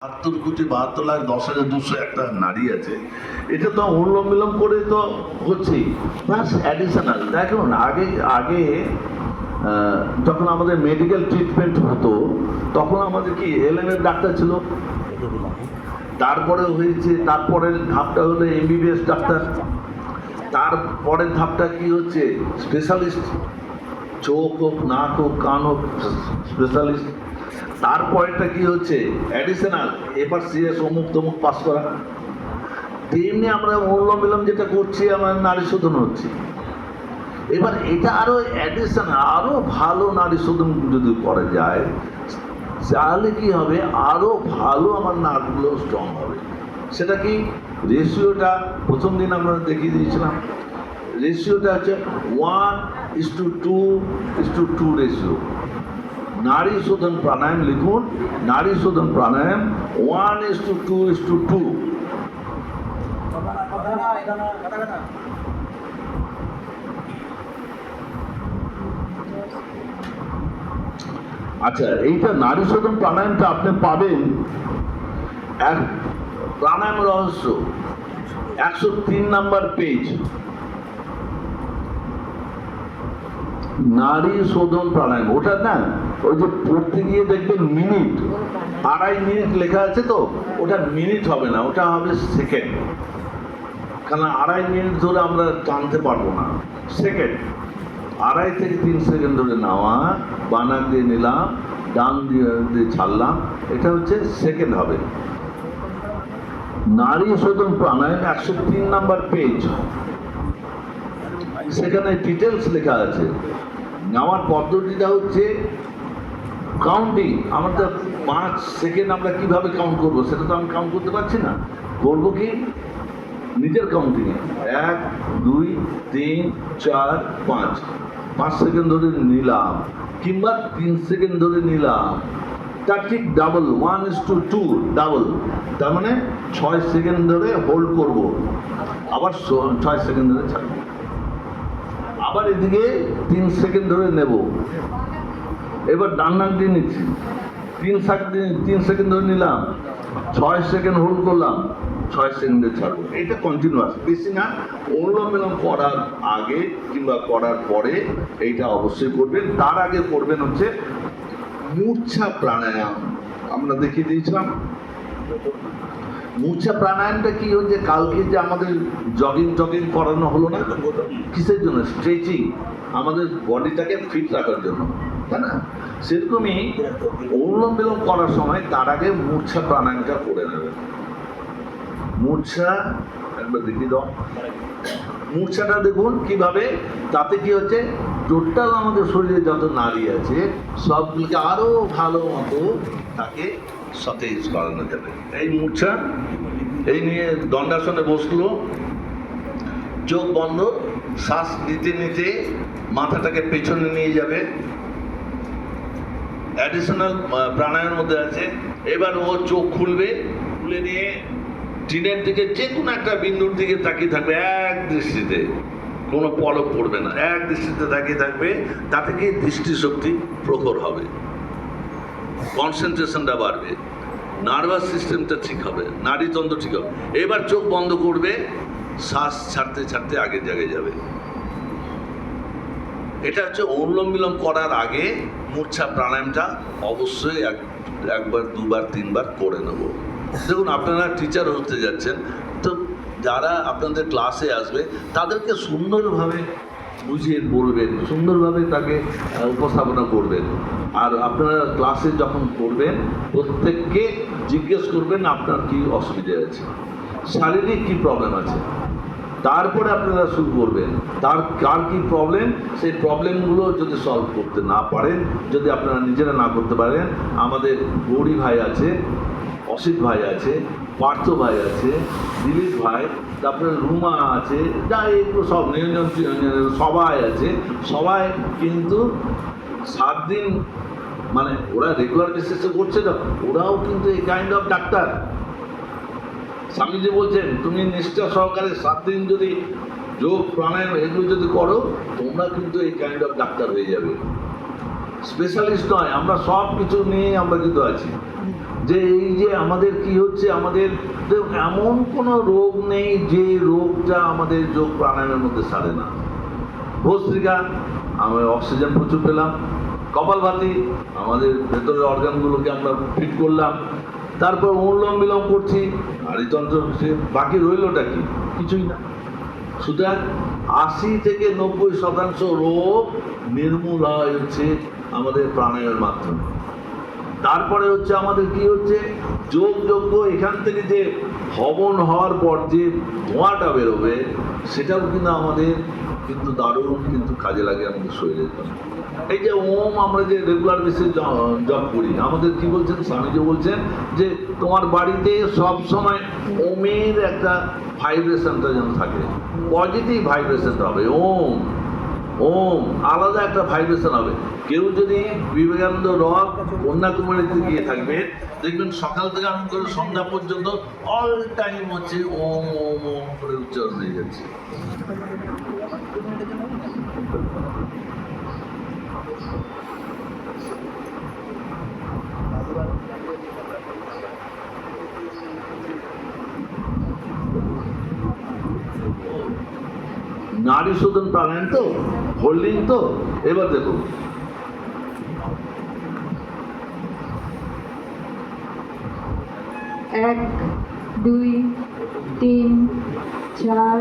72,72,10,200 একটা নারী আছে, এটা তো অনুলোম বিলোম করে তো হচ্ছেই, প্লাস অ্যাডিশনাল। দেখুন আগে আগে যখন আমাদের মেডিকেল ট্রিটমেন্ট হতো তখন আমাদের কি এলএমের ডাক্তার ছিল, তারপরে হয়েছে তারপরের ধাপটা হলো এমবিবিএস ডাক্তার, তারপরের ধাপটা কি হচ্ছে স্পেশালিস্ট, চোখ হোক নাক হোক কান হোক স্পেশালিস্ট, তারপরেরটা কি হচ্ছে অ্যাডিশনাল এবার সিএস অমুক তমুক পাস করা। তেমনি আমরা অনুলোম বিলোম যেটা করছি আমরা নারী শোধন হচ্ছে, এবার এটা আরো অ্যাডিশনাল আরো ভালো নারী শোধন যদি করা যায় তাহলে কি হবে, আরো ভালো আমার নার্ভগুলো স্ট্রং হবে। সেটা কি রেশিওটা প্রথম দিন আমরা দেখিয়ে দিয়েছিলাম, রেশিওটা হচ্ছে 1:2:2 রেশিও। নারী শোধন প্রাণায়াম লিখুন, নারী শোধন প্রাণায়াম 1:2:2। আচ্ছা, এইটা নারী শোধন প্রাণায়ামটা আপনি পাবেন এক প্রাণায়াম রহস্য 103 নাম্বার পেজ, নারী শোধন প্রাণায়াম। ওটা না ওই যে পড়তে গিয়ে দেখবেন মিনিট 2.5 মিনিট লেখা আছে, তো ওটা মিনিট হবে না, ওটা হবে সেকেন্ড, কারণ 2.5 মিনিট ধরে আমরা টানতে পারবো না, সেকেন্ড 2.5 থেকে 3 সেকেন্ড ধরে নেওয়া, বানাক দিয়ে নিলাম ডান দিয়ে ছাড়লাম, এটা হচ্ছে সেকেন্ড হবে। নারী শোধন প্রাণায়াম 103 নাম্বার পেজ, সেখানে ডিটেলস লেখা আছে। নেওয়ার পদ্ধতিটা হচ্ছে কাউন্টিং। আমাদের 5 সেকেন্ড আমরা কিভাবে কাউন্ট করবো সেটা তো আমি কাউন্ট করতে পারছি না, করবো কি নিজের কাউন্টিংয়ে 1 2 3 4 5 সেকেন্ড ধরে নিলাম, কিংবা 3 সেকেন্ড ধরে নিলাম, তার ঠিক ডাবল 1:2 ডাবল, তার মানে 6 সেকেন্ড ধরে হোল্ড করব, আবার 6 সেকেন্ড ধরে ছাড়বো, আবার এদিকে 3 সেকেন্ড ধরে নেব, এবার ডান নাক দিয়ে নিচ্ছি 3 সেকেন্ড ধরে নিলাম, 6 সেকেন্ড হোল্ড করলাম, 6 সেকেন্ডে ছাড়বো। এটা কন্টিনিউয়াস, বেশি না। অনুলোম বিলোম করার আগে কিংবা করার পরে এইটা অবশ্যই করবেন। তার আগে করবেন হচ্ছে মূর্ছা প্রাণায়াম, আমরা দেখিয়ে দিয়েছিলাম। মূর্ছা প্রাণায়ামটা কি হচ্ছে, কালকে যে আমাদের জগিং করানো হলো না, কিসের জন্য? স্ট্রেচিং, আমাদের বডিটাকে ফিট রাখার জন্য, তাই না? সেরকমই অনুলোম বিলোম করার সময় তার আগে মূর্ছা প্রাণায়ামটা করে নেবেন। মূর্ছা একবার দেখিয়ে দাও, মূর্ছাটা দেখুন কিভাবে, তাতে কি হচ্ছে টোটাল আমাদের শরীরে যত নারী আছে সবগুলোকে আরো ভালো মতো তাকে সতেজ করানো যাবে। এই মূর্ছা, এই নিয়ে দণ্ডাসনে বসলো, চোখ বন্ধ, শ্বাস নিতে নিতে মাথাটাকে পেছনে নিয়ে যাবে, অ্যাডিশনাল প্রাণায়ামের মধ্যে আছে। এবার ও চোখ খুলবে, খুলে নিয়ে টিনের দিকে যে কোনো একটা বিন্দুর দিকে তাকিয়ে থাকবে এক দৃষ্টিতে, কোনো পলক পড়বে না, এক দৃষ্টিতে তাকিয়ে থাকবে, তাতে কি দৃষ্টিশক্তি প্রখর হবে, কনসেন্ট্রেশনটা বাড়বে, নার্ভাস সিস্টেমটা ঠিক হবে, নাড়িতন্ত্র ঠিক হবে। এবার চোখ বন্ধ করবে, শ্বাস ছাড়তে ছাড়তে আগের জায়গায় যাবে। এটা হচ্ছে অনুলোম বিলোম করার আগে মূর্ছা প্রাণায়ামটা অবশ্যই একবার 2বার 3বার করে নেব। দেখুন আপনারা টিচার হতে যাচ্ছেন, তো যারা আপনাদের ক্লাসে আসবে তাদেরকে সুন্দরভাবে বুঝিয়ে বলবেন, সুন্দরভাবে তাকে উপস্থাপনা করবেন। আর আপনারা ক্লাসে যখন করবেন প্রত্যেককে জিজ্ঞেস করবেন আপনার কি অসুবিধা আছে, শারীরিক কি প্রবলেম আছে, তারপরে আপনারা শুরু করবেন কার কি প্রবলেম, সেই প্রবলেমগুলো যদি সলভ করতে না পারেন, যদি আপনারা নিজেরা না করতে পারেন, আমাদের গৌরী ভাই আছে, অসিত ভাই আছে, পার্থ ভাই আছে, দিলীপ ভাই, তারপরে রুমা আছে, যা এগুলো সব নিরঞ্জন সবাই আছে, সবাই কিন্তু 7 দিন মানে ওরা রেগুলার বেসিসে করছে না, ওরাও কিন্তু এই কাইন্ড অফ ডাক্তার। স্বামীজি বলছেন তুমি নিষ্ঠা সহকারে 7 দিন যদি যোগ প্রাণায়াম এগুলো যদি করো, তোমরা কিন্তু এই কাইন্ড অফ ডাক্তার হয়ে যাবে। স্পেশালিস্ট নয়, আমরা সব কিছু নিয়ে আমরা কিন্তু আছি। যে এই যে আমাদের কি হচ্ছে, আমাদের এমন কোনো রোগ নেই যে রোগটা আমাদের যোগ প্রাণায়ামের মধ্যে সারে না। ভস্ত্রিকা, আমরা অক্সিজেন প্রচুর পেলাম। কপালভাতি, আমাদের ভেতরের অর্গানগুলোকে আমরা ফিট করলাম। তারপর অনুলোম বিলোম করছি, নাড়িতন্ত্র, বাকি রইলটা কি? কিছুই না। সুতরাং 80 থেকে 90% রোগ নির্মূল হয় হচ্ছে আমাদের প্রাণায়ামের মাধ্যমে। তারপরে হচ্ছে আমাদের কি হচ্ছে, যোগযজ্ঞ, এখান থেকে যে হবন হওয়ার পর যে ধোঁয়াটা বেরোবে সেটাও কিন্তু আমাদের কিন্তু দারুণ কিন্তু কাজে লাগে আমাদের শরীরের জন্য। এই যে ওম আমরা যে রেগুলার বেসিস জপ করি, আমাদের কি বলছেন, স্বামীজি বলছেন যে তোমার বাড়িতে সব সময় ওমের একটা ভাইব্রেশনটা যেন থাকে, পজিটিভ ভাইব্রেশন হবে। ওম ওম আলাদা একটা ভাইব্রেশন হবে। কেউ যদি বিবেকানন্দ রক কন্যাকুমারীতে গিয়ে থাকবে, দেখবেন সকাল থেকে আরম্ভ করে সন্ধ্যা পর্যন্ত অল টাইম হচ্ছে ওম ওম ওম করে উচ্চারণ হয়ে যাচ্ছে। নারী শোধন প্রাণায়াম তো, হোল্ডিং তো। এবার দেখুন, 1 2 3 4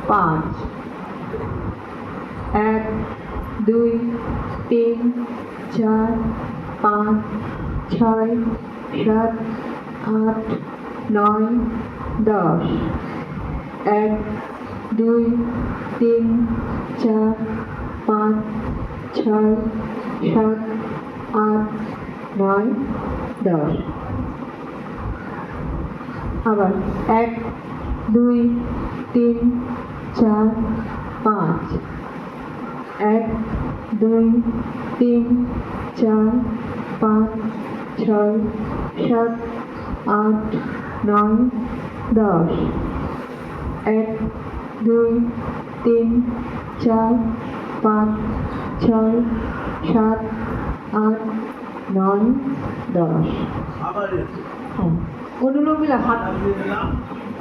5, 1 2 3 4 5 6 7 8 9 10, 1 2 3 4 5 6 7 8 9 10। আবার 1 2 3 4 5, 1 2 3 4 5 6 7 8 9 10, 1 2 3 4 5 6 7 8 9 10। আবার অনুলোম বিলোম হাত দিলাম,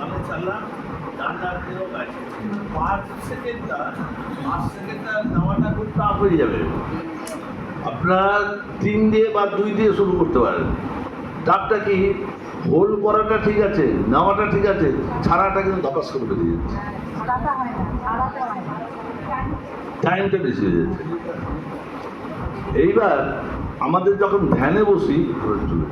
আমি চাললাম, ডান্ডা দিয়েও কাজ। 5 সেকেন্ডটা নেওয়াটা খুব টাফ হয়ে যাবে। আপনার 3 দিয়ে বা 2 দিয়ে শুরু করতে পারেন। টাফটা কি, হোল্ড করাটা ঠিক আছে, নেওয়াটা ঠিক আছে, ছাড়াটা কিন্তু ধপাস করে বেরিয়ে যাচ্ছে, টাইমটা বেশি হয়ে যাচ্ছে। এইবার আমাদের যখন ধ্যানে বসি, চলে